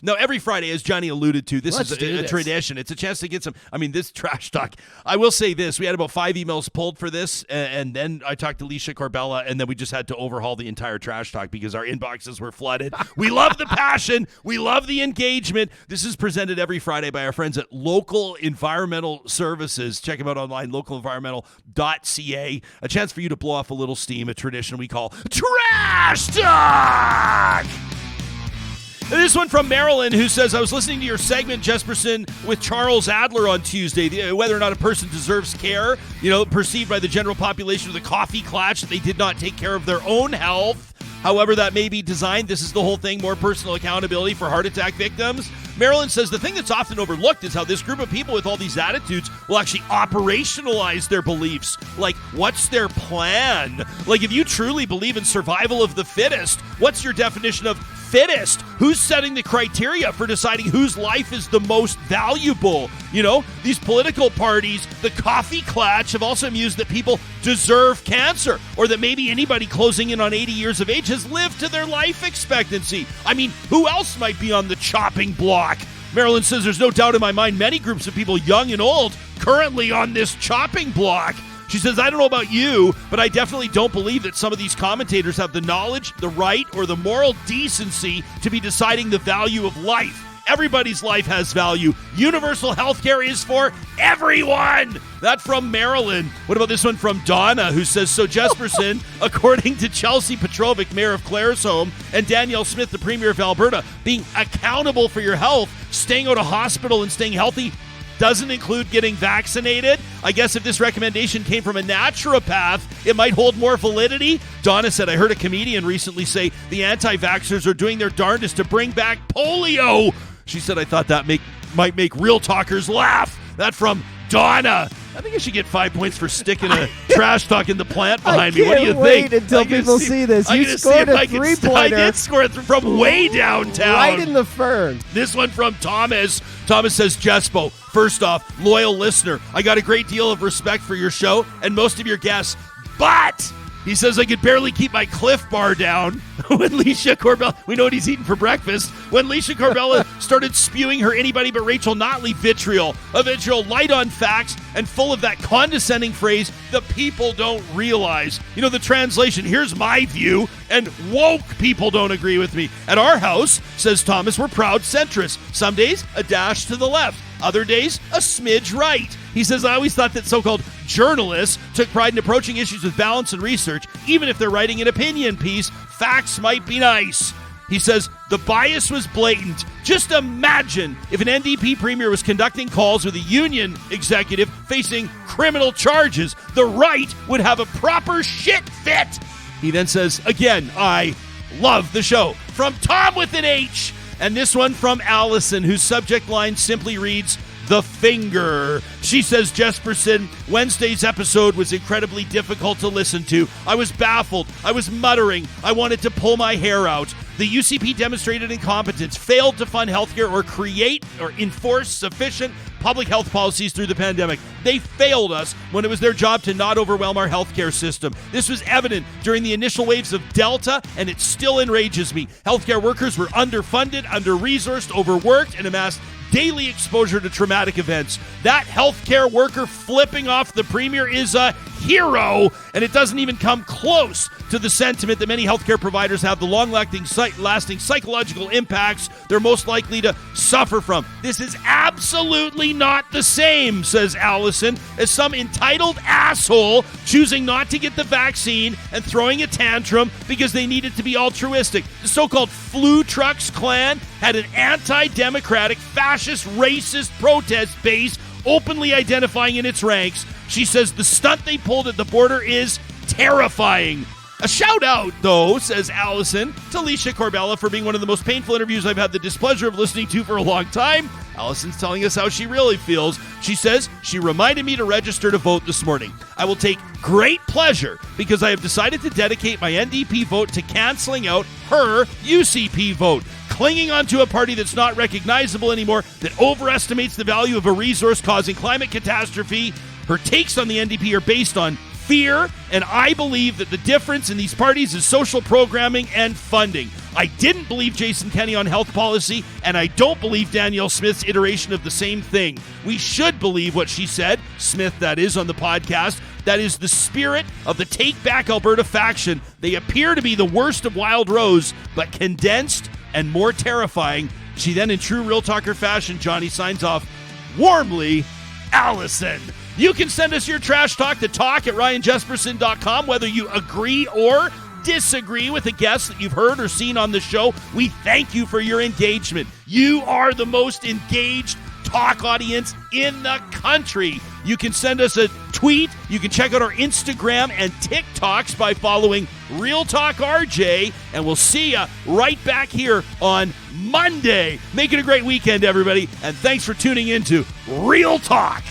Now, every Friday, as Johnny alluded to, this Let's is do a this. tradition. It's a chance to get some, this trash talk. I will say this. We had about 5 emails pulled for this, and then I talked to Alicia Corbella, and then we just had to overhaul the entire trash talk because our inboxes were flooded. We love the passion. We love the engagement. This is presented every Friday by our friends at Local Environmental Services. Check them out online, localenvironmental.ca. A chance for you to blow off a little steam, a tradition we call Trash Talk! And this one from Marilyn, who says, I was listening to your segment, Jesperson, with Charles Adler on Tuesday, whether or not a person deserves care, perceived by the general population of the coffee clutch that they did not take care of their own health. However that may be designed, this is the whole thing, more personal accountability for heart attack victims. Marilyn says the thing that's often overlooked is how this group of people with all these attitudes will actually operationalize their beliefs. Like, what's their plan? Like, if you truly believe in survival of the fittest, what's your definition of fittest? Who's setting the criteria for deciding whose life is the most valuable? These political parties, the coffee clutch, have also mused that people deserve cancer, or that maybe anybody closing in on 80 years of age has lived to their life expectancy. Who else might be on the chopping block? Marilyn says there's no doubt in my mind many groups of people, young and old, currently on this chopping block. She says, I don't know about you, but I definitely don't believe that some of these commentators have the knowledge, the right, or the moral decency to be deciding the value of life. Everybody's life has value. Universal health care is for everyone. That from Marilyn. What about this one from Donna, who says, so Jesperson, according to Chelsea Petrovic, mayor of Claresholm, and Danielle Smith, the premier of Alberta, being accountable for your health, staying out of hospital and staying healthy doesn't include getting vaccinated. I guess if this recommendation came from a naturopath, it might hold more validity. Donna said, I heard a comedian recently say the anti-vaxxers are doing their darndest to bring back polio. She said, I thought that might make real talkers laugh. That from Donna. I think I should get 5 points for sticking a trash talk in the plant behind me. What do you think? Wait until people see this. You scored a three-pointer. I did score it from way downtown. Right in the fern. This one from Thomas. Thomas says, Jespo, first off, loyal listener. I got a great deal of respect for your show and most of your guests, but he says I could barely keep my Cliff Bar down when Leisha Corbella, we know what he's eating for breakfast, when Leisha Corbella started spewing her anybody but Rachel Notley vitriol, a vitriol light on facts and full of that condescending phrase, the people don't realize. The translation, here's my view, and woke people don't agree with me. At our house, says Thomas, we're proud centrists. Some days, a dash to the left. Other days, a smidge right. He says, I always thought that so-called journalists took pride in approaching issues with balance and research. Even if they're writing an opinion piece, facts might be nice. He says, the bias was blatant. Just imagine if an NDP premier was conducting calls with a union executive facing criminal charges. The right would have a proper shit fit. He then says, again, I love the show. From Tom with an H. And this one from Allison, whose subject line simply reads, The Finger. She says, Jesperson, Wednesday's episode was incredibly difficult to listen to. I was baffled. I was muttering. I wanted to pull my hair out. The UCP demonstrated incompetence, failed to fund healthcare or create or enforce sufficient public health policies through the pandemic. They failed us when it was their job to not overwhelm our healthcare system. This was evident during the initial waves of Delta, and it still enrages me. Healthcare workers were underfunded, under-resourced, overworked, and amassed daily exposure to traumatic events. That healthcare worker flipping off the premier is a hero, and it doesn't even come close to the sentiment that many healthcare providers have, the long-lasting psychological impacts they're most likely to suffer from. This is absolutely not the same, says Allison, as some entitled asshole choosing not to get the vaccine and throwing a tantrum because they needed to be altruistic. The so-called Flu Trucks clan had an anti-democratic, fascist, racist protest base openly identifying in its ranks. She says the stunt they pulled at the border is terrifying. A shout out, though, says Allison, to Leisha Corbella for being one of the most painful interviews I've had the displeasure of listening to for a long time. Allison's telling us how she really feels. She says, she reminded me to register to vote this morning. I will take great pleasure because I have decided to dedicate my NDP vote to canceling out her UCP vote. Clinging onto a party that's not recognizable anymore, that overestimates the value of a resource causing climate catastrophe. Her takes on the NDP are based on fear, and I believe that the difference in these parties is social programming and funding. I didn't believe Jason Kenney on health policy, and I don't believe Danielle Smith's iteration of the same thing. We should believe what she said, Smith that is, on the podcast. That is the spirit of the Take Back Alberta faction. They appear to be the worst of Wild Rose, but condensed and more terrifying. She then, in true Real Talker fashion, Johnny signs off warmly, Allison. You can send us your trash talk to talk@ryanjesperson.com, whether you agree or disagree with a guest that you've heard or seen on the show. We thank you for your engagement. You are the most engaged talk audience in the country. You can send us a tweet. You can check out our Instagram and TikToks by following Real Talk RJ, and we'll see you right back here on Monday. Make it a great weekend, everybody, and thanks for tuning in to Real Talk.